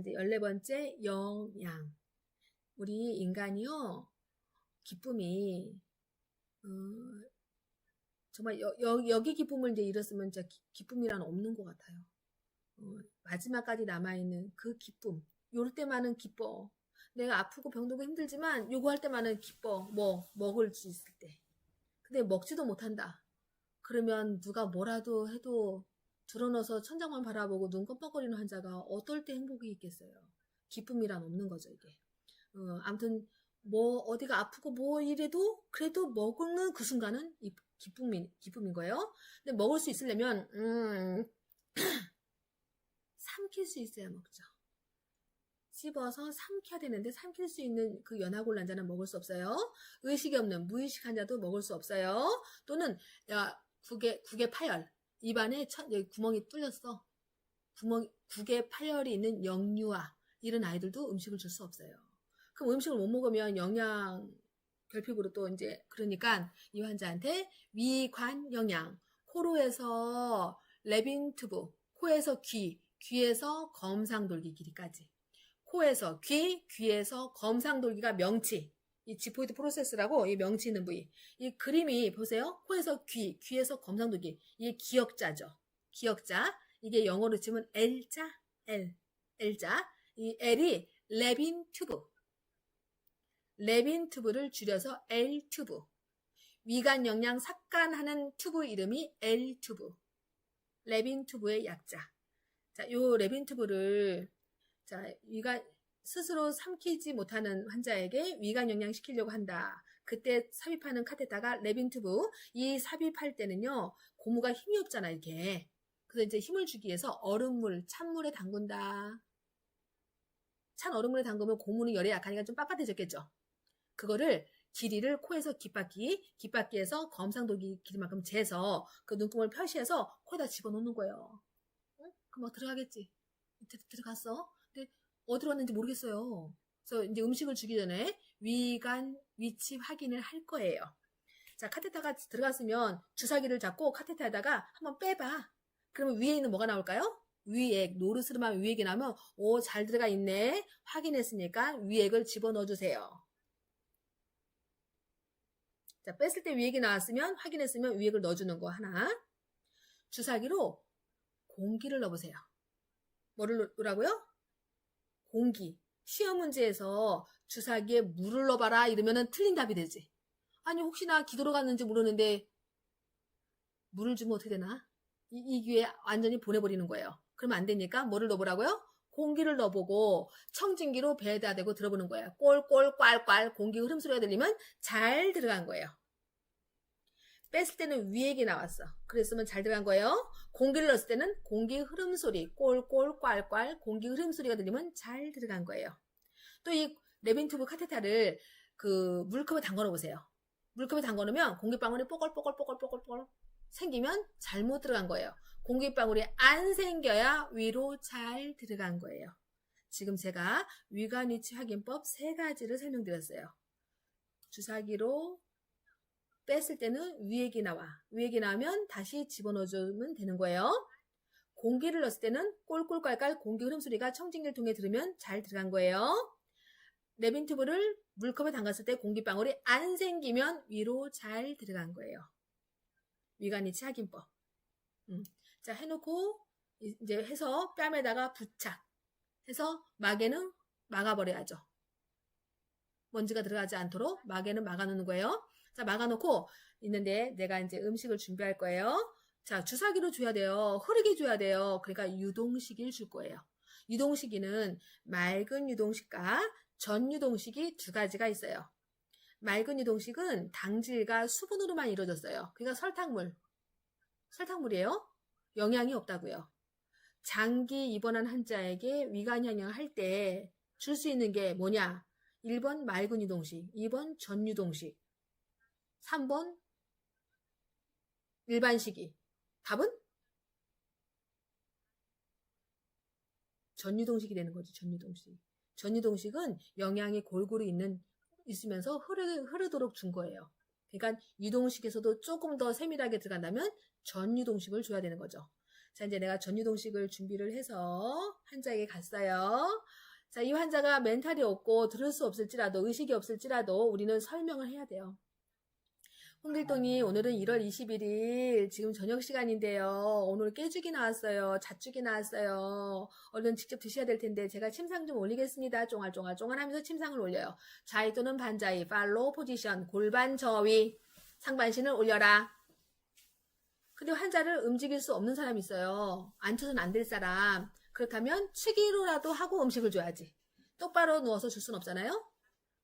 이제 14번째 영양. 우리 인간이요, 기쁨이, 정말 여기 기쁨을 이제 잃었으면 진짜 기쁨이란 없는 것 같아요. 마지막까지 남아있는 그 기쁨. 요럴 때만은 기뻐. 내가 아프고 병들고 힘들지만 요거 할 때만은 기뻐. 먹을 수 있을 때. 근데 먹지도 못한다. 그러면 누가 뭐라도 해도 드러눠서 천장만 바라보고 눈 껌뻑거리는 환자가 어떨 때 행복이 있겠어요. 기쁨이란 없는 거죠, 이게. 아무튼 어디가 아프고 뭐 이래도 그래도 먹는 그 순간은 기쁨인 거예요. 근데 먹을 수 있으려면 삼킬 수 있어야 먹죠. 씹어서 삼켜야 되는데 삼킬 수 있는 그 연하골 난자는 먹을 수 없어요. 의식이 없는 무의식 환자도 먹을 수 없어요. 또는 국의 파열, 입안에 구멍이 뚫렸어. 국에 파열이 있는 영유아, 이런 아이들도 음식을 줄 수 없어요. 그럼 음식을 못 먹으면 영양 결핍으로 또 이제, 그러니까 이 환자한테 위관 영양, 코로 해서 레빈 튜브, 코에서 귀에서 검상돌기 길이까지. 코에서 귀에서 검상돌기가 명치. 이 지포이드 프로세스라고, 이 명치 있는 부위. 이 그림이 보세요. 코에서 귀에서 검상돌기. 이게 기역자죠. 기역자. 이게 영어로 치면 L자, L자. 이 L이 레빈 튜브. 레빈 튜브를 줄여서 L 튜브. 위관 영양 삭간하는 튜브 이름이 L 튜브. 레빈 튜브의 약자. 자, 요 레빈 튜브를 스스로 삼키지 못하는 환자에게 위관 영양 시키려고 한다. 그때 삽입하는 카테타가 레빈 튜브. 이 삽입할 때는요, 고무가 힘이 없잖아, 이렇게. 그래서 이제 힘을 주기 위해서 찬물에 담근다. 찬 얼음물에 담그면 고무는 열에 약하니까 좀 빳빳해졌겠죠. 그거를 길이를 코에서 귓바퀴에서 검상돌기 길이만큼 재서 그 눈금을 표시해서 코에다 집어넣는 거예요. 응? 그럼 막 들어가겠지. 들어갔어. 근데 어디로 왔는지 모르겠어요. 그래서 이제 음식을 주기 전에 위관 위치 확인을 할 거예요. 자, 카테타가 들어갔으면 주사기를 잡고 카테타에다가 한번 빼봐. 그러면 위에 있는 뭐가 나올까요? 위액, 노르스름하면 위액이 나오면 잘 들어가 있네. 확인했으니까 위액을 집어넣어 주세요. 자, 뺐을 때 위액이 나왔으면, 확인했으면 위액을 넣어주는 거 하나. 주사기로 공기를 넣어보세요. 뭐를 넣으라고요? 공기. 시험 문제에서 주사기에 물을 넣어봐라 이러면은 틀린 답이 되지. 아니, 혹시나 기도로 갔는지 모르는데 물을 주면 어떻게 되나? 이 기회에 완전히 보내버리는 거예요. 그러면 안 되니까 뭐를 넣어보라고요? 공기를 넣어보고 청진기로 배에다 대고 들어보는 거예요. 꼴꼴 꽐꽐 공기 흐름 소리가 들리면 잘 들어간 거예요. 뺐을 때는 위액이 나왔어. 그랬으면 잘 들어간 거예요. 공기를 넣었을 때는 공기 흐름 소리, 꼴꼴 꽐꽐 공기 흐름 소리가 들리면 잘 들어간 거예요. 또 이 레빈 튜브 카테타를 그 물컵에 담궈 놓으세요. 물컵에 담궈 놓으면 공기방울이 뽀글뽀글 생기면 잘못 들어간 거예요. 공기방울이 안 생겨야 위로 잘 들어간 거예요. 지금 제가 위관 위치 확인법 3가지를 설명드렸어요. 주사기로 뺐을 때는 위액이 나와. 위액이 나오면 다시 집어넣어주면 되는 거예요. 공기를 넣었을 때는 꼴꼴 꽐꽐 공기 흐름 소리가 청진기를 통해 들으면 잘 들어간 거예요. 레빈 튜브를 물컵에 담갔을 때 공기방울이 안 생기면 위로 잘 들어간 거예요. 위관 위치 확인법. 자, 해놓고 이제 해서 뺨에다가 부착해서 막에는 막아버려야죠. 먼지가 들어가지 않도록 막에는 막아놓는 거예요. 자, 막아놓고 있는데 내가 이제 음식을 준비할 거예요. 자, 주사기로 줘야 돼요. 흐르게 줘야 돼요. 그러니까 유동식을 줄 거예요. 유동식이는 맑은 유동식과 전 유동식이 2가지가 있어요. 맑은 유동식은 당질과 수분으로만 이루어졌어요. 그러니까 설탕물이에요. 영양이 없다고요. 장기 입원한 환자에게 위관 영양을 할 때 줄 수 있는 게 뭐냐? 1번 맑은 유동식, 2번 전 유동식, 3번 일반식이. 답은? 전유동식이 되는 거죠. 전유동식. 전유동식은 영양이 골고루 있으면서 흐르도록 준 거예요. 그러니까 유동식에서도 조금 더 세밀하게 들어간다면 전유동식을 줘야 되는 거죠. 자, 이제 내가 전유동식을 준비를 해서 환자에게 갔어요. 자, 이 환자가 멘탈이 없고 들을 수 없을지라도, 의식이 없을지라도 우리는 설명을 해야 돼요. 홍길동이 오늘은 1월 21일 지금 저녁 시간인데요. 오늘 깨죽이 나왔어요. 잣죽이 나왔어요. 얼른 직접 드셔야 될 텐데 제가 침상 좀 올리겠습니다. 쫑알쫑알 하면서 침상을 올려요. 좌이 또는 반자이, 팔로우 포지션, 골반 저위, 상반신을 올려라. 근데 환자를 움직일 수 없는 사람이 있어요. 앉혀서는 안 될 사람. 그렇다면 치기로라도 하고 음식을 줘야지. 똑바로 누워서 줄 수는 없잖아요.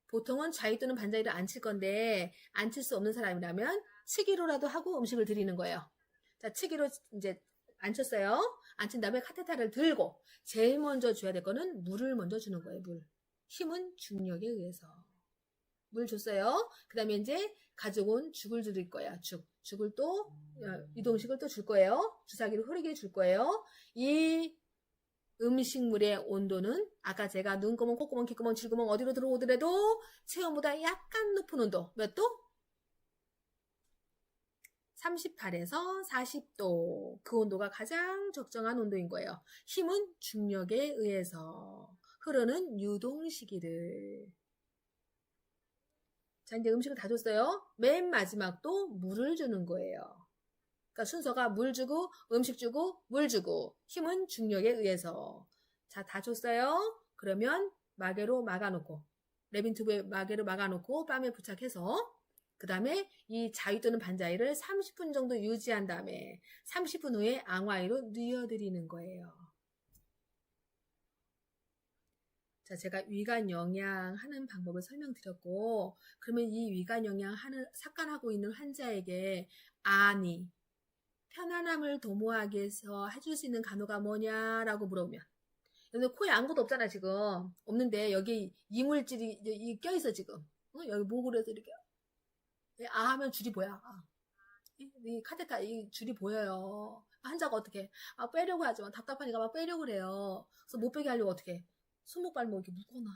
보통은 좌이 또는 반자이를 앉힐 건데 앉힐 수 없는 사람이라면 치기로라도 하고 음식을 드리는 거예요. 자, 치기로 이제 앉혔어요. 앉힌 다음에 카테타를 들고 제일 먼저 줘야 될 거는 물을 먼저 주는 거예요. 물. 힘은 중력에 의해서. 물 줬어요. 그 다음에 이제 가지고 온 죽을 드릴 거야. 죽을 또 유동식을 또 줄 거예요. 주사기로 흐르게 줄 거예요. 이 음식물의 온도는 아까 제가 눈구멍, 콧구멍, 귓구멍, 쥐구멍 어디로 들어오더라도 체온보다 약간 높은 온도. 몇 도? 38에서 40도. 그 온도가 가장 적정한 온도인 거예요. 힘은 중력에 의해서 흐르는 유동식이를. 자, 이제 음식을 다 줬어요. 맨 마지막도 물을 주는 거예요. 그러니까 순서가 물 주고 음식 주고 물 주고 힘은 중력에 의해서. 자, 다 줬어요. 그러면 마개로 막아놓고 레빈튜브에 마개로 막아놓고 뺨에 부착해서 그 다음에 이 자위 또는 반자위를 30분 정도 유지한 다음에 30분 후에 앙와이로 뉘어드리는 거예요. 자, 제가 위간 영양하는 방법을 설명드렸고 그러면 이 위간 영양하는 삭간하고 있는 환자에게 아니 편안함을 도모하기 위해서 해줄 수 있는 간호가 뭐냐라고 물어보면 여기 코에 아무것도 없잖아 지금. 없는데 여기 이물질이 껴있어 지금. 여기 목으로 해서 이렇게 아 하면 줄이 보여. 이 카테타 이 줄이 보여요. 환자가 어떻게 빼려고 하지만 답답하니까 막 빼려고 그래요. 그래서 못 빼게 하려고 어떻게 손목 발목 이렇게 묶어놔.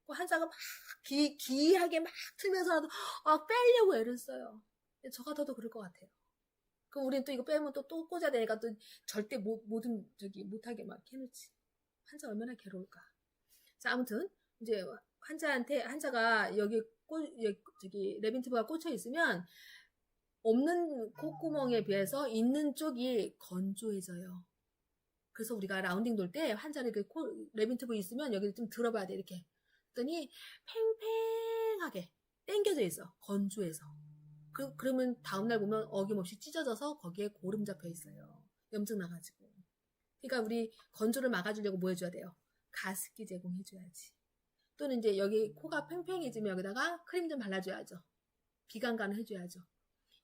환자가 막 기이하게 막 틀면서라도 빼려고 애를 써요. 저 같아도 그럴 것 같아요. 그럼 우리는 또 이거 빼면 또 꽂아야 되니까 또 절대 모든 못하게 막 해놓지. 환자 얼마나 괴로울까. 자, 아무튼 이제 환자가 여기 레빈티브가 꽂혀 있으면 없는 콧구멍에 비해서 있는 쪽이 건조해져요. 그래서 우리가 라운딩 돌 때 환자를 이렇게 레빈티브 있으면 여기를 좀 들어봐야 돼 이렇게. 그랬더니 팽팽하게 당겨져 있어. 건조해서. 그러면 다음날 보면 어김없이 찢어져서 거기에 고름 잡혀 있어요. 염증 나가지고. 그러니까 우리 건조를 막아주려고 뭐 해줘야 돼요? 가습기 제공해줘야지. 또는 이제 여기 코가 팽팽해지면 여기다가 크림 좀 발라줘야죠. 비강간을 해줘야죠.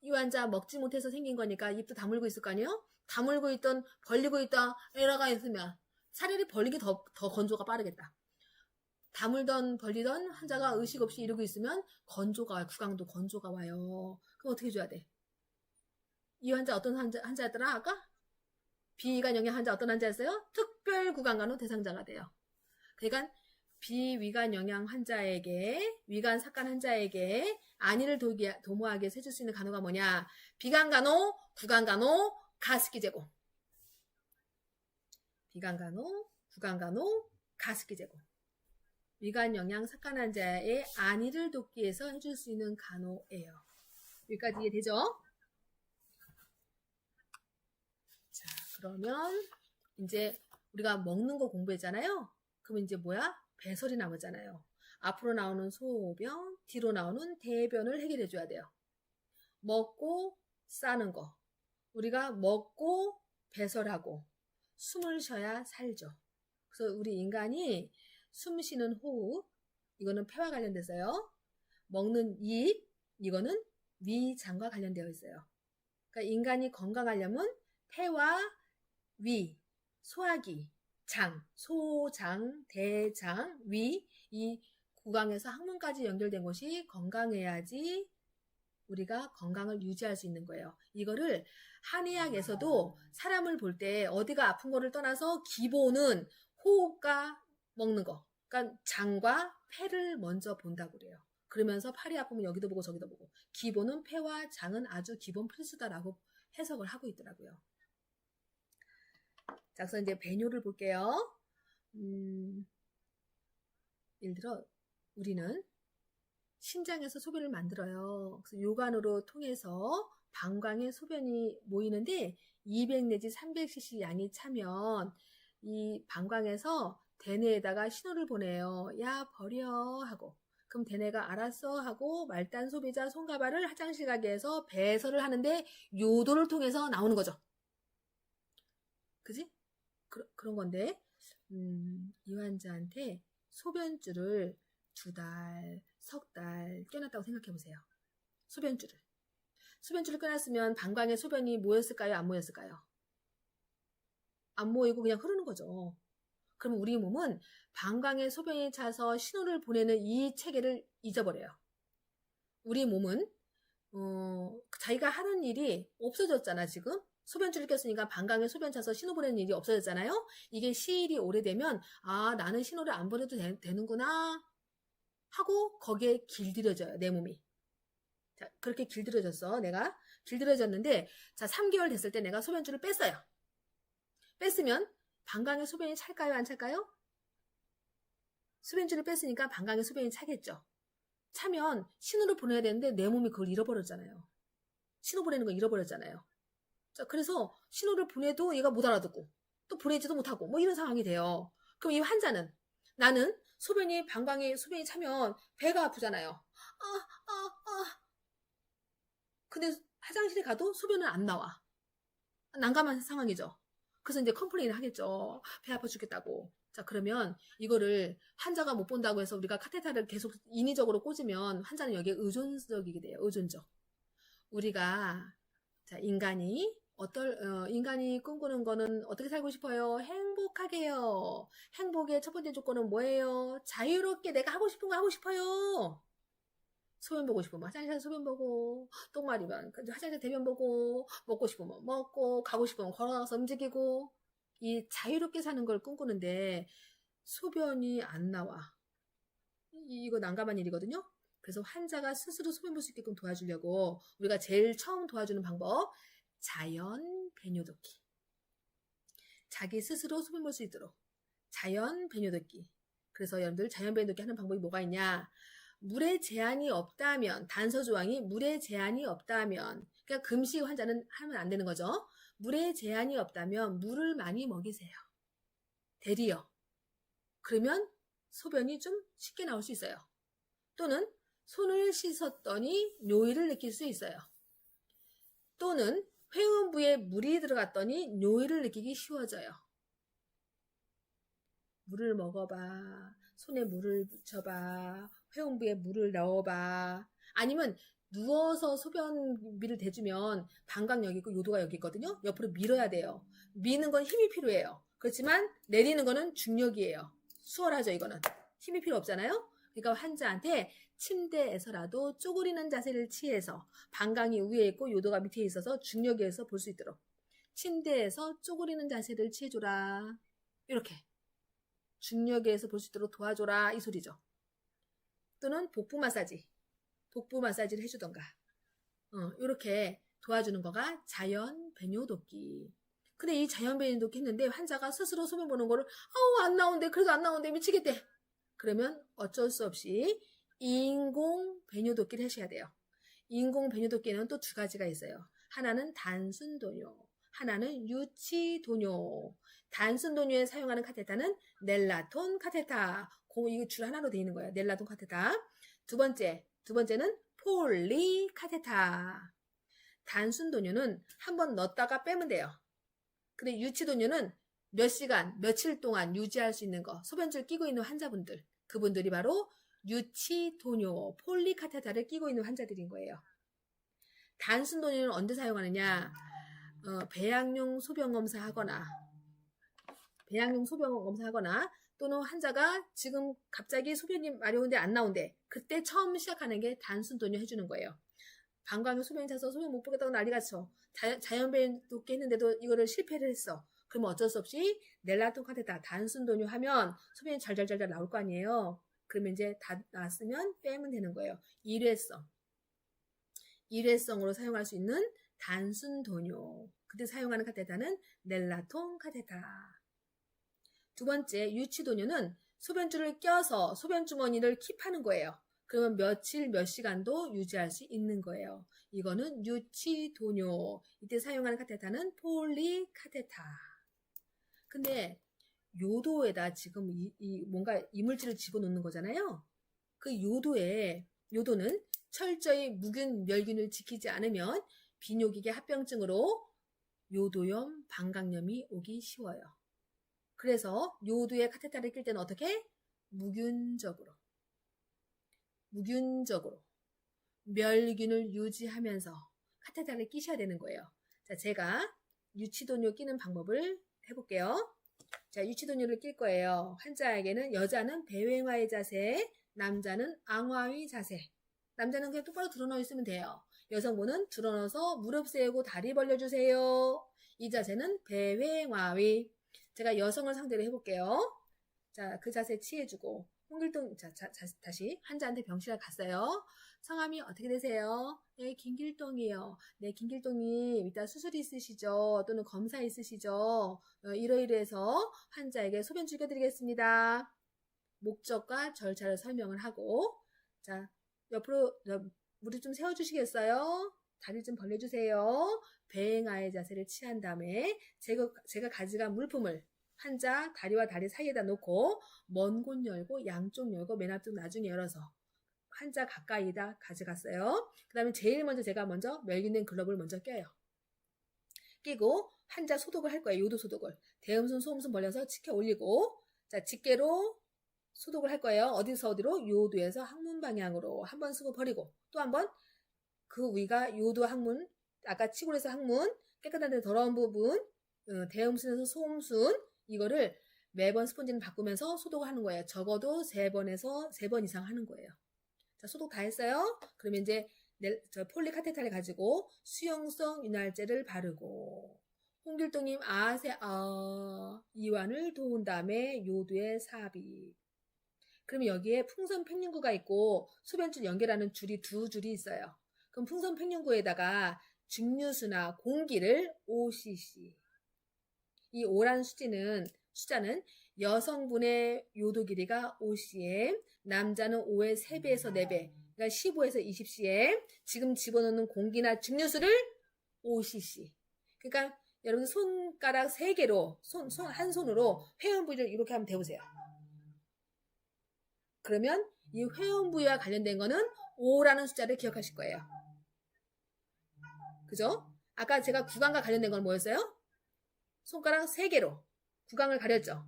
이 환자 먹지 못해서 생긴 거니까 입도 다물고 있을 거 아니에요? 다물고 있던 벌리고 있다 에러가 있으면 차라리 벌리기 더 건조가 빠르겠다. 다물던 벌리던 환자가 의식 없이 이러고 있으면 건조가 와요. 구강도 건조가 와요. 그럼 어떻게 해줘야 돼? 이 환자 어떤 환자였더라 아까? 비위간 영양 환자 어떤 환자였어요? 특별 구강간호 대상자가 돼요. 그러니까 비위간 영양 환자에게 위간 삭간 환자에게 안위를 도모하기 위해서 해줄 수 있는 간호가 뭐냐? 비강간호, 구강간호, 가습기 제공. 비강간호, 구강간호, 가습기 제공. 위간 영양 삭간 환자의 안위를 돕기 위해서 해줄 수 있는 간호예요. 여기까지 이해되죠? 자, 그러면 이제 우리가 먹는 거 공부했잖아요. 그러면 이제 뭐야? 배설이 남았잖아요. 앞으로 나오는 소변, 뒤로 나오는 대변을 해결해 줘야 돼요. 먹고 싸는 거. 우리가 먹고 배설하고 숨을 쉬어야 살죠. 그래서 우리 인간이 숨 쉬는 호흡, 이거는 폐와 관련돼서요. 먹는 입, 이거는 위장과 관련되어 있어요. 그러니까 인간이 건강하려면 폐와 위, 소화기, 장, 소장, 대장, 위, 이 구강에서 항문까지 연결된 곳이 건강해야지 우리가 건강을 유지할 수 있는 거예요. 이거를 한의학에서도 사람을 볼 때 어디가 아픈 거를 떠나서 기본은 호흡과 먹는 거. 그러니까 장과 폐를 먼저 본다고 그래요. 그러면서 팔이 아프면 여기도 보고 저기도 보고. 기본은 폐와 장은 아주 기본 필수다라고 해석을 하고 있더라고요. 자, 그래서 이제 배뇨를 볼게요. 예를 들어 우리는 신장에서 소변을 만들어요. 그래서 요관으로 통해서 방광에 소변이 모이는데 200 내지 300cc 양이 차면 이 방광에서 대뇌에다가 신호를 보내요. 야, 버려 하고. 그럼 대뇌가 알았어 하고 말단 소비자 손가발을 화장실 가게 해서 배설을 하는데 요도를 통해서 나오는 거죠. 그지? 그런 건데 이 환자한테 소변줄을 2달, 석 달 껴놨다고 생각해 보세요. 소변줄을 껴놨으면 방광에 소변이 모였을까요? 안 모였을까요? 안 모이고 그냥 흐르는 거죠. 그럼 우리 몸은 방광에 소변이 차서 신호를 보내는 이 체계를 잊어버려요. 우리 몸은 자기가 하는 일이 없어졌잖아. 지금 소변줄을 꼈으니까 방광에 소변 차서 신호 보내는 일이 없어졌잖아요. 이게 시일이 오래되면 아, 나는 신호를 안 보내도 되는구나 하고 거기에 길들여져요. 내 몸이. 자, 그렇게 길들여졌어. 내가 길들여졌는데 자, 3개월 됐을 때 내가 소변줄을 뺐어요. 뺐으면 방광에 소변이 찰까요? 안 찰까요? 소변줄을 뺐으니까 방광에 소변이 차겠죠. 차면 신호를 보내야 되는데 내 몸이 그걸 잃어버렸잖아요. 신호 보내는 걸 잃어버렸잖아요. 자, 그래서 신호를 보내도 얘가 못 알아듣고 또 보내지도 못하고 뭐 이런 상황이 돼요. 그럼 이 환자는 나는 방광에 소변이 차면 배가 아프잖아요. 근데 화장실에 가도 소변은 안 나와. 난감한 상황이죠. 그래서 이제 컴플레인을 하겠죠. 배 아파 죽겠다고. 자, 그러면 이거를 환자가 못 본다고 해서 우리가 카테터를 계속 인위적으로 꽂으면 환자는 여기에 의존적이게 돼요. 의존적. 우리가 자, 인간이 꿈꾸는 거는 어떻게 살고 싶어요? 행복하게요. 행복의 첫 번째 조건은 뭐예요? 자유롭게 내가 하고 싶은 거 하고 싶어요. 소변 보고 싶으면 화장실에서 소변 보고, 똥 마리면 화장실에서 대변 보고, 먹고 싶으면 먹고, 가고 싶으면 걸어가서 움직이고, 이 자유롭게 사는 걸 꿈꾸는데 소변이 안 나와. 이거 난감한 일이거든요. 그래서 환자가 스스로 소변 볼 수 있게끔 도와주려고 우리가 제일 처음 도와주는 방법, 자연 배뇨독기. 자기 스스로 소변 볼 수 있도록 자연 배뇨독기. 그래서 여러분들 자연 배뇨독기 하는 방법이 뭐가 있냐? 물에 제한이 없다면, 단서 조항이 물에 제한이 없다면, 그러니까 금식 환자는 하면 안 되는 거죠. 물에 제한이 없다면 물을 많이 먹이세요. 대리요. 그러면 소변이 좀 쉽게 나올 수 있어요. 또는 손을 씻었더니 요의를 느낄 수 있어요. 또는 회음부에 물이 들어갔더니 요의를 느끼기 쉬워져요. 물을 먹어봐. 손에 물을 묻혀봐. 회음부에 물을 넣어봐. 아니면 누워서 소변비를 대주면 방광 여기 있고 요도가 여기 있거든요. 옆으로 밀어야 돼요. 미는 건 힘이 필요해요. 그렇지만 내리는 거는 중력이에요. 수월하죠, 이거는. 힘이 필요 없잖아요. 그러니까 환자한테 침대에서라도 쪼그리는 자세를 취해서 방광이 위에 있고 요도가 밑에 있어서 중력에서 볼 수 있도록 침대에서 쪼그리는 자세를 취해줘라. 이렇게 중력에서 볼 수 있도록 도와줘라 이 소리죠. 또는 복부 마사지를 해주던가 이렇게 도와주는 거가 자연 배뇨독기. 근데 이 자연 배뇨독기 했는데 환자가 스스로 소변 보는 거를 안 나온대, 그래도 안 나온대, 미치겠대. 그러면 어쩔 수 없이 인공 배뇨독기를 하셔야 돼요. 인공 배뇨독기는 또 2가지가 있어요. 하나는 단순 도뇨, 하나는 유치 도뇨. 단순 도뇨에 사용하는 카테터는 넬라톤 카테터. 이거 줄 하나로 되어 있는 거예요. 넬라톤 카테터. 두 번째는 폴리 카테터. 단순 도뇨는 한번 넣었다가 빼면 돼요. 근데 유치 도뇨는 몇 시간, 며칠 동안 유지할 수 있는 거, 소변줄 끼고 있는 환자분들, 그분들이 바로 유치 도뇨, 폴리 카테터를 끼고 있는 환자들인 거예요. 단순 도뇨는 언제 사용하느냐? 배양용 소변 검사하거나 또는 환자가 지금 갑자기 소변이 마려운데 안 나온대. 그때 처음 시작하는 게 단순 도뇨 해주는 거예요. 방광에 소변이 차서 소변 못 보겠다고 난리가 쳐. 자연 배뇨독기 했는데도 이거를 실패를 했어. 그러면 어쩔 수 없이 넬라톤 카테터 단순 도뇨 하면 소변이 잘잘잘 나올 거 아니에요. 그러면 이제 다 나왔으면 빼면 되는 거예요. 일회성으로 사용할 수 있는 단순 도뇨. 그때 사용하는 카테타는 넬라톤 카테타. 두 번째, 유치도뇨는 소변줄을 껴서 소변주머니를 킵하는 거예요. 그러면 며칠, 몇 시간도 유지할 수 있는 거예요. 이거는 유치도뇨. 이때 사용하는 카테타는 폴리 카테타. 근데 요도에다 지금 뭔가 이물질을 집어넣는 거잖아요. 그 요도는 철저히 무균, 멸균을 지키지 않으면 비뇨기계 합병증으로 요도염, 방광염이 오기 쉬워요. 그래서 요도에 카테타를 낄 때는 어떻게? 무균적으로 멸균을 유지하면서 카테타를 끼셔야 되는 거예요. 자, 제가 유치도뇨 끼는 방법을 해볼게요. 자, 유치도뇨를 낄 거예요. 환자에게는 여자는 배횡화의 자세, 남자는 앙화의 자세. 남자는 그냥 똑바로 드러누워 있으면 돼요. 여성분은 드러눠서 무릎 세우고 다리 벌려주세요. 이 자세는 배횡화의. 제가 여성을 상대로 해볼게요. 자, 그 자세 취해주고 홍길동, 다시 환자한테 병실에 갔어요. 성함이 어떻게 되세요? 네, 김길동이요. 네, 김길동님 이따 수술이 있으시죠? 또는 검사 있으시죠? 이러이러해서 환자에게 소변 죽여드리겠습니다. 목적과 절차를 설명을 하고, 자, 옆으로 무릎 좀 세워주시겠어요? 다리 좀 벌려주세요. 배행하의 자세를 취한 다음에 제가 가져간 물품을 환자 다리와 다리 사이에다 놓고 먼 곳 열고 양쪽 열고 맨 앞쪽 나중에 열어서 환자 가까이다 가져갔어요. 그 다음에 제일 먼저 제가 멸균된 글러브를 먼저 껴요. 끼고 환자 소독을 할 거예요. 요도 소독을. 대음순, 소음순 벌려서 직해 올리고, 자, 직계로 소독을 할 거예요. 어디로? 요도에서 항문 방향으로 한 번 쓰고 버리고 또 한 번 그 위가 요도 항문, 아까 치골에서 항문, 깨끗한 데 더러운 부분, 대음순에서 소음순, 이거를 매번 스펀지는 바꾸면서 소독을 하는 거예요. 적어도 3번 이상 하는 거예요. 자, 소독 다 했어요. 그러면 이제 폴리 카테타를 가지고 수용성 윤활제를 바르고 홍길동님 이완을 도운 다음에 요도에 삽입. 그러면 여기에 풍선 팽윤구가 있고 소변줄 연결하는 줄이 2줄이 있어요. 그럼 풍선 팽윤구에다가 증류수나 공기를 5cc. 이 5라는 숫자는 여성분의 요도 길이가 5cm, 남자는 5의 3배에서 4배, 그러니까 15에서 20cm. 지금 집어넣는 공기나 증류수를 5cc. 그러니까 여러분 손가락 3개로 한 손으로 회원 부위를 이렇게 한번 대보세요. 그러면 이 회원 부위와 관련된 거는 5라는 숫자를 기억하실 거예요. 그죠? 아까 제가 구강과 관련된 건 뭐였어요? 손가락 3개로 구강을 가렸죠.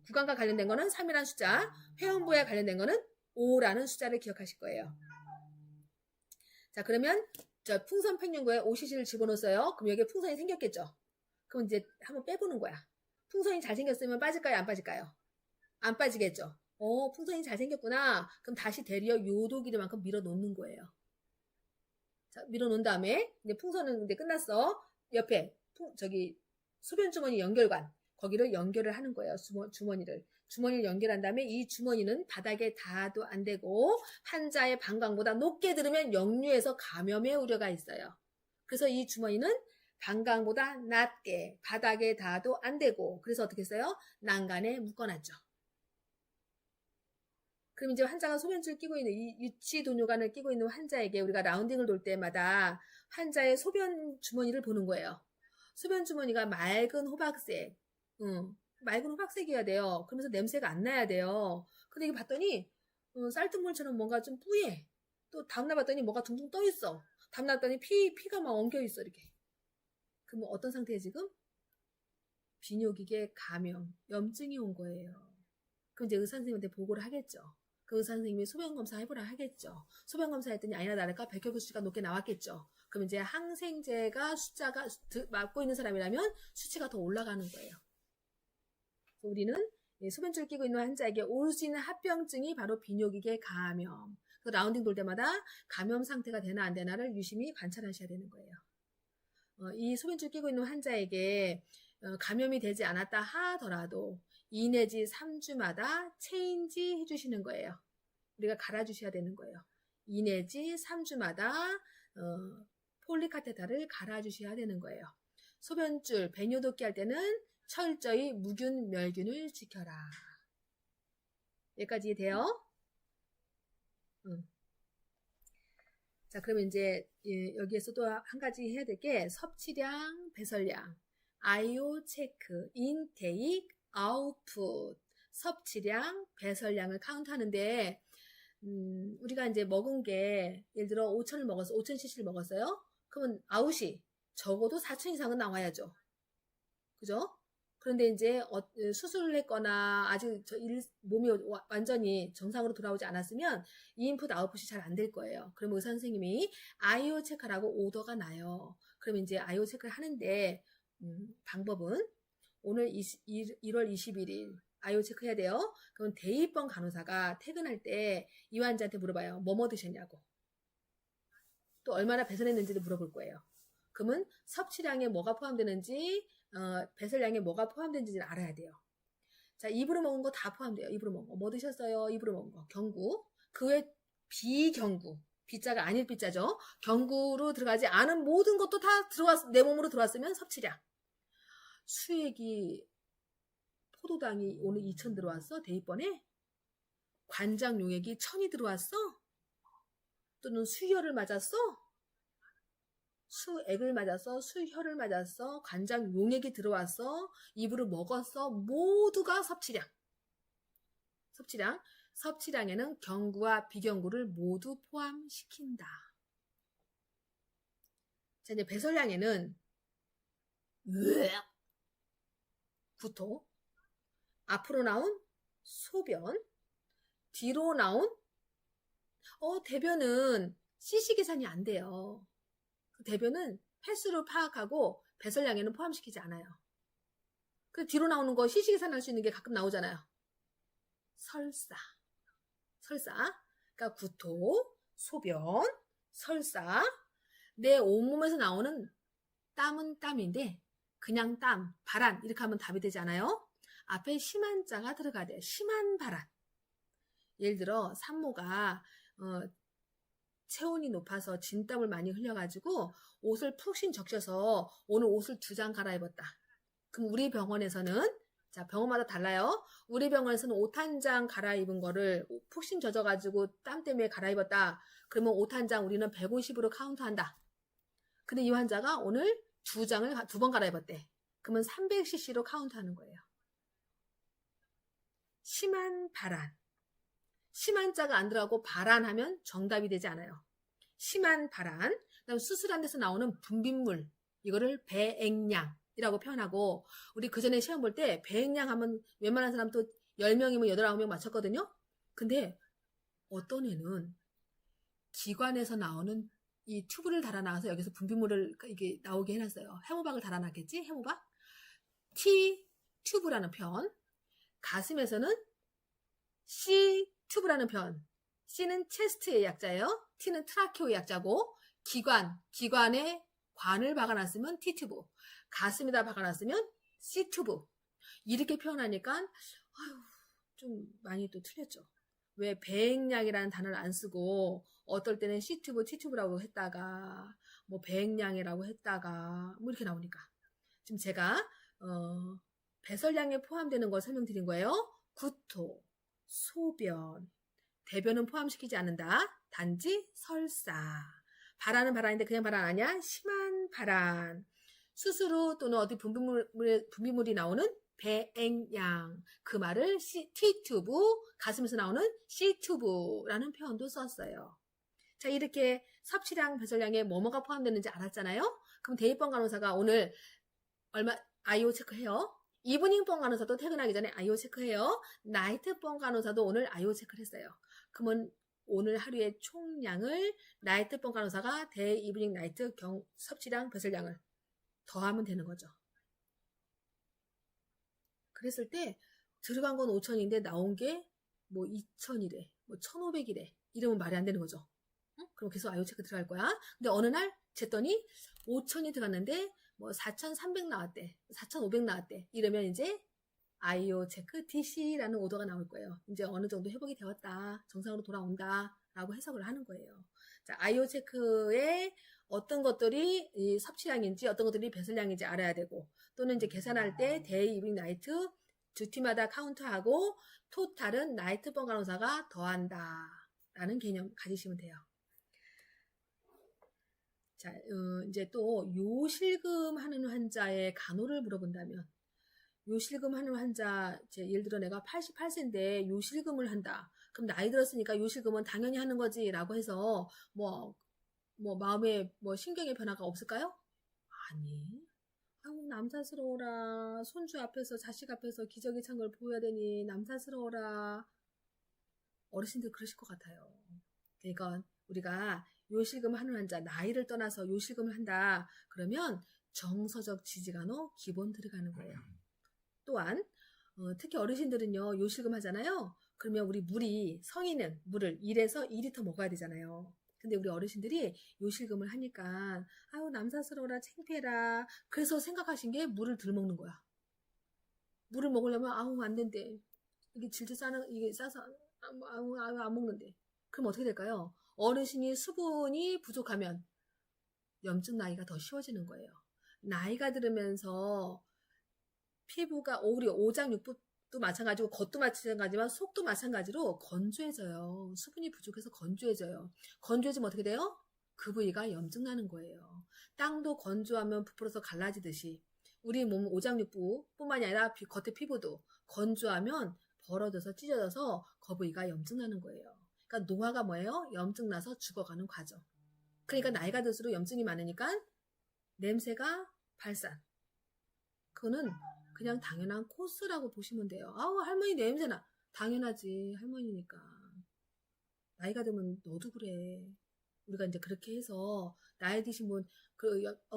구강과 관련된 거는 3이라는 숫자, 회원 부위와 관련된 거는 5라는 숫자를 기억하실 거예요. 자, 그러면 저 풍선 팽윤구에 5cc를 집어넣었어요. 그럼 여기에 풍선이 생겼겠죠? 그럼 이제 한번 빼보는 거야. 풍선이 잘생겼으면 빠질까요? 안 빠질까요? 안 빠지겠죠? 풍선이 잘생겼구나. 그럼 다시 대리어 요도 길이만큼 밀어 놓는 거예요. 자, 밀어 놓은 다음에 이제 풍선은 이제 끝났어. 옆에 소변 주머니 연결관 거기를 연결을 하는 거예요. 주머니를 연결한 다음에 이 주머니는 바닥에 닿아도 안 되고 환자의 방광보다 높게 들으면 역류해서 감염의 우려가 있어요. 그래서 이 주머니는 방광보다 낮게 바닥에 닿아도 안 되고 그래서 어떻게 했어요? 난간에 묶어놨죠. 그럼 이제 환자가 소변줄 끼고 있는 이 유치도뇨관을 끼고 있는 환자에게 우리가 라운딩을 돌 때마다 환자의 소변 주머니를 보는 거예요. 소변 주머니가 맑은 호박색, 맑은 호박색이어야 돼요. 그러면서 냄새가 안 나야 돼요. 근데 이거 봤더니 쌀뜨물처럼 뭔가 좀 뿌예. 또 다음날 봤더니 뭐가 둥둥 떠 있어. 다음날 봤더니 피가 막 엉겨 있어 이렇게. 그럼 어떤 상태에 지금? 비뇨기계 감염, 염증이 온 거예요. 그럼 이제 의사 선생님한테 보고를 하겠죠. 그 의사 선생님이 소변 검사 해보라 하겠죠. 소변 검사했더니 아니나 다를까 백혈구 수치가 높게 나왔겠죠. 그럼 이제 항생제가 숫자가 맞고 있는 사람이라면 수치가 더 올라가는 거예요. 우리는 소변줄 끼고 있는 환자에게 올 수 있는 합병증이 바로 비뇨기계 감염. 그 라운딩 돌 때마다 감염 상태가 되나 안 되나를 유심히 관찰하셔야 되는 거예요. 이 소변줄 끼고 있는 환자에게 감염이 되지 않았다 하더라도 2 내지 3주마다 체인지 해주시는 거예요. 우리가 갈아주셔야 되는 거예요. 2 내지 3주마다 폴리카테타를 갈아주셔야 되는 거예요. 소변줄, 배뇨독기 할 때는 철저히 무균, 멸균을 지켜라. 여기까지 돼요? 자, 그러면 이제 여기에서 또 한 가지 해야 될 게 섭취량, 배설량, IO 체크, 인테이크, 아웃풋, 섭취량, 배설량을 카운트하는데 우리가 이제 먹은 게 예를 들어 5,000을 먹었어, 5,000cc를 먹었어요. 그러면 아웃이 적어도 4,000 이상은 나와야죠. 그죠? 그런데 이제 수술을 했거나 아직 몸이 완전히 정상으로 돌아오지 않았으면 이인풋 아웃풋이 잘 안 될 거예요. 그러면 의사 선생님이 IO 체크라고 오더가 나요. 그러면 이제 IO 체크를 하는데 방법은 오늘 1월 21일 IO 체크 해야 돼요. 그럼 대입원 간호사가 퇴근할 때 이 환자한테 물어봐요. 뭐 드셨냐고. 또 얼마나 배설했는지도 물어볼 거예요. 그러면 섭취량에 뭐가 포함되는지 배설량에 뭐가 포함되는지를 알아야 돼요. 자, 입으로 먹은 거 다 포함돼요. 입으로 먹은 거. 뭐 드셨어요? 입으로 먹은 거. 경구. 그 외 비경구. 비자가 아닐 비자죠. 경구로 들어가지 않은 모든 것도 다 내 몸으로 들어왔으면 섭취량. 수액이 포도당이 오늘 2,000 들어왔어? 대입번에? 관장 용액이 1,000이 들어왔어? 또는 수혈을 맞았어? 수액을 맞았어? 수혈을 맞았어? 관장 용액이 들어왔어? 입으로 먹었어? 모두가 섭취량. 섭취량에는 경구와 비경구를 모두 포함시킨다. 자, 이제 배설량에는 구토, 앞으로 나온 소변, 뒤로 나온 대변은 cc 계산이 안 돼요. 대변은 횟수로 파악하고 배설량에는 포함시키지 않아요. 그 뒤로 나오는 거 cc 계산할 수 있는 게 가끔 나오잖아요. 설사. 그러니까 구토, 소변, 설사. 내 온몸에서 나오는 땀은 땀인데 그냥 땀, 발한 이렇게 하면 답이 되지 않아요? 앞에 심한 자가 들어가야 돼요. 심한 발한. 예를 들어 산모가 체온이 높아서 진땀을 많이 흘려가지고 옷을 푹신 적셔서 오늘 옷을 2장 갈아입었다. 그럼 우리 병원에서는 자, 병원마다 달라요. 우리 병원에서는 옷 1장 갈아입은 거를 푹신 젖어가지고 땀 때문에 갈아입었다. 그러면 옷 1장 우리는 150으로 카운트한다. 근데 이 환자가 오늘 2장을 2번 갈아입었대. 그러면 300cc로 카운트하는 거예요. 심한 발한. 심한 자가 안 들어가고 발한하면 정답이 되지 않아요. 심한 발한. 그다음 수술한 데서 나오는 분비물. 이거를 배액량이라고 표현하고 우리 그전에 시험 볼 때 배액량 하면 웬만한 사람 또 10명이면 8, 9명 맞췄거든요. 근데 어떤 애는 기관에서 나오는 이 튜브를 달아놔서 여기서 분비물을 이게 나오게 해놨어요. 해모박을 달아놨겠지? 해모박? T 튜브라는 편. 가슴에서는 C 튜브라는 편. C는 체스트의 약자예요. T는 트라케오의 약자고 기관에 관을 박아놨으면 T 튜브. 가슴에다 박아놨으면 C 튜브. 이렇게 표현하니까 좀 많이 또 틀렸죠. 왜 배액량이라는 단어를 안 쓰고 어떨 때는 C튜브, T튜브라고 했다가 뭐 배액량이라고 했다가 뭐 이렇게 나오니까 지금 제가 배설량에 포함되는 걸 설명드린 거예요. 구토, 소변, 대변은 포함시키지 않는다. 단지 설사. 발한은 발한인데 그냥 발한 아니야? 심한 발한. 수술 후 또는 어디 분비물이 나오는 배액량. 그 말을 T튜브, 가슴에서 나오는 C튜브라는 표현도 썼어요. 자, 이렇게 섭취량, 배설량에 뭐뭐가 포함되는지 알았잖아요? 그럼 대입원 간호사가 오늘 IO 체크해요. 이브닝번 간호사도 퇴근하기 전에 IO 체크해요. 나이트번 간호사도 오늘 IO 체크를 했어요. 그러면 오늘 하루의 총량을 나이트번 간호사가 이브닝 나이트 섭취량, 배설량을 더하면 되는 거죠. 그랬을 때 들어간 건 5,000인데 나온 게 뭐 2,000이래, 뭐 1,500이래. 이러면 말이 안 되는 거죠. 응? 그럼 계속 IO 체크 들어갈 거야. 근데 어느 날 쟀더니 5,000이 들어갔는데 뭐 4,300 나왔대, 4,500 나왔대. 이러면 이제 IO 체크 DC라는 오더가 나올 거예요. 이제 어느 정도 회복이 되었다, 정상으로 돌아온다 라고 해석을 하는 거예요. 자, IO 체크의 어떤 것들이 이 섭취량인지 어떤 것들이 배설량인지 알아야 되고 또는 이제 계산할 때 데이, 이브닝, 나이트 두 팀마다 카운트하고 토탈은 나이트번 간호사가 더한다 라는 개념 가지시면 돼요. 자, 이제 또 요실금 하는 환자의 간호를 물어본다면 요실금 하는 환자, 예를 들어 내가 88세인데 요실금을 한다. 그럼 나이 들었으니까 요실금은 당연히 하는 거지 라고 해서 뭐 마음에 신경의 변화가 없을까요? 아니. 아우 남사스러워라. 손주 앞에서 자식 앞에서 기저귀 찬 걸 보여야 되니 남사스러워라. 어르신들 그러실 것 같아요. 그러니까 우리가 요실금 하는 환자 나이를 떠나서 요실금을 한다. 그러면 정서적 지지간호 기본 들어가는 거예요. 또한 특히 어르신들은요 요실금 하잖아요. 그러면 우리 물이 성인은 물을 1에서 2리터 먹어야 되잖아요. 근데 우리 어르신들이 요실금을 하니까 아유 남사스러워라 창피해라. 그래서 생각하신 게 물을 덜 먹는 거야. 물을 먹으려면 아우 안 된대. 이게 질질 싸서 아우 안 먹는데. 그럼 어떻게 될까요? 어르신이 수분이 부족하면 염증 나기가 더 쉬워지는 거예요. 나이가 들으면서 피부가 우리 오장육부도 마찬가지고 겉도 마찬가지지만 속도 마찬가지로 건조해져요. 수분이 부족해서 건조해져요. 건조해지면 어떻게 돼요? 그 부위가 염증 나는 거예요. 땅도 건조하면 부풀어서 갈라지듯이 우리 몸 오장육부뿐만이 아니라 겉의 피부도 건조하면 벌어져서 찢어져서 그 부위가 염증 나는 거예요. 그러니까 노화가 뭐예요? 염증 나서 죽어가는 과정. 그러니까 나이가 들수록 염증이 많으니까 냄새가 발산. 그거는 그냥 당연한 코스라고 보시면 돼요. 아우 할머니 냄새나. 당연하지 할머니니까. 나이가 들면 너도 그래. 우리가 이제 그렇게 해서 나이 드신 분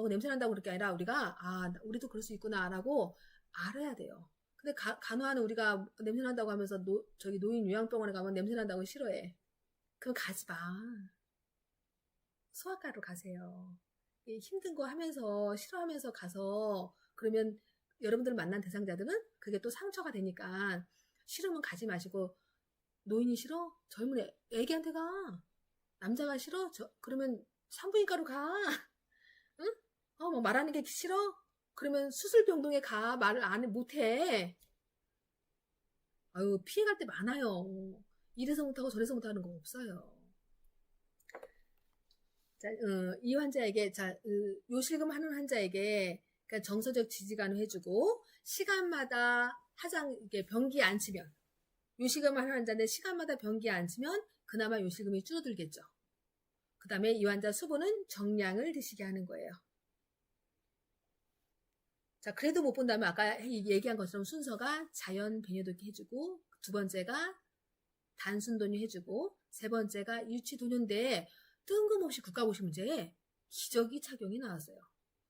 냄새 난다고 그럴 게 아니라 우리가 우리도 그럴 수 있구나라고 알아야 돼요. 근데 간호하는 우리가 냄새 난다고 하면서 노인 요양병원에 가면 냄새 난다고 싫어해. 그럼 가지 마. 소아과로 가세요. 힘든 거 하면서 싫어하면서 가서 그러면 여러분들 만난 대상자들은 그게 또 상처가 되니까 싫으면 가지 마시고 노인이 싫어? 젊은 애기한테 가. 남자가 싫어? 그러면 산부인과로 가. 응? 말하는 게 싫어? 그러면 수술병동에 가. 말을 못해. 아유 피해갈 때 많아요. 이래서 못하고 저래서 못하는 거 없어요. 자, 이 환자에게 요실금 하는 환자에게 그러니까 정서적 지지간호 해주고 시간마다 변기에 앉히면 요실금 하는 환자인데 시간마다 변기에 앉히면 그나마 요실금이 줄어들겠죠. 그 다음에 이 환자 수분은 정량을 드시게 하는 거예요. 자, 그래도 못 본다면 아까 얘기한 것처럼 순서가 자연 배뇨도기 해주고 두 번째가 단순도뇨 해주고 세 번째가 유치도뇨인데 뜬금없이 국가고시 문제에 기저귀 착용이 나왔어요.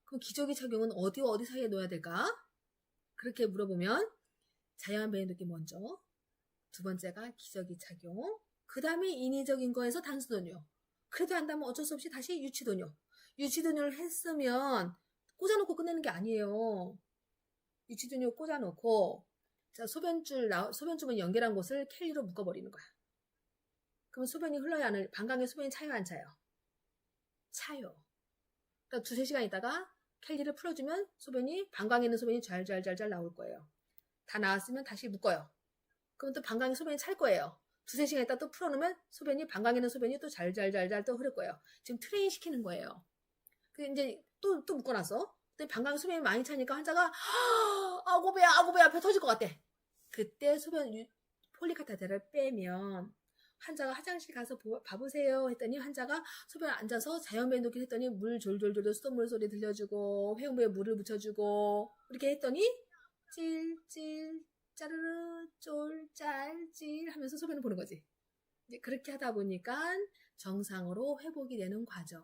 그럼 기저귀 착용은 어디와 어디 사이에 넣어야 될까? 그렇게 물어보면 자연 배뇨도기 먼저, 두 번째가 기저귀 착용, 그 다음에 인위적인 거에서 단순도뇨. 그래도 한다면 어쩔 수 없이 다시 유치도뇨. 유치도뇨를 했으면 꽂아놓고 끝내는 게 아니에요. 유치도뇨 꽂아놓고 소변줄만 연결한 곳을 켈리로 묶어버리는 거야. 그럼 소변이 흘러야 하는 방광에 소변이 차요 안 차요? 차요. 그러니까 2-3시간 있다가 켈리를 풀어주면 방광에 있는 소변이 잘 나올 거예요. 다 나왔으면 다시 묶어요. 그럼 또 방광에 소변이 찰 거예요. 2-3시간 있다 또 풀어놓으면 방광에 있는 소변이 또 잘 또 흐를 거예요. 지금 트레인 시키는 거예요. 이제 또 묶어놨어. 근데 방광에 소변이 많이 차니까 환자가 아고 배야 배 터질 것 같아. 그때 폴리카테터를 빼면 환자가 화장실 가서 봐보세요 했더니 환자가 소변 앉아서 자연 배뇨도기 했더니 물 졸졸 수돗물 소리 들려주고 회음부에 물을 묻혀주고 이렇게 했더니 찔찔 짜르르 쫄짤찔 하면서 소변을 보는 거지. 이제 그렇게 하다 보니까 정상으로 회복이 되는 과정.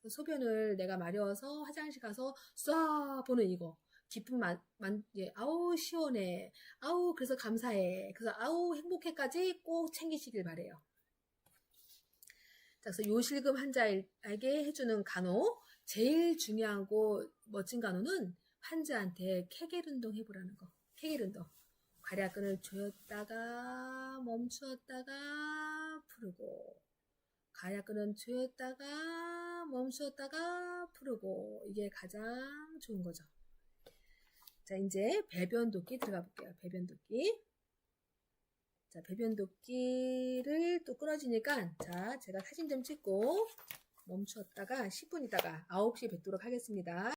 소변을 내가 마려워서 화장실 가서 쏴 보는 이거. 기쁨 아우 시원해. 아우 그래서 감사해. 그래서 아우 행복해까지 꼭 챙기시길 바래요. 그래서 요실금 환자에게 해주는 간호 제일 중요하고 멋진 간호는 환자한테 케겔 운동 해보라는 거. 케겔 운동. 괄약근을 조였다가 멈추었다가 풀고 괄약근은 조였다가 멈추었다가 풀고 이게 가장 좋은 거죠. 자, 이제 배변 돕기 들어가 볼게요. 배변 돕기. 자, 배변 돕기를 또 끊어지니까 자, 제가 사진 좀 찍고 멈추었다가 10분 있다가 9시에 뵙도록 하겠습니다.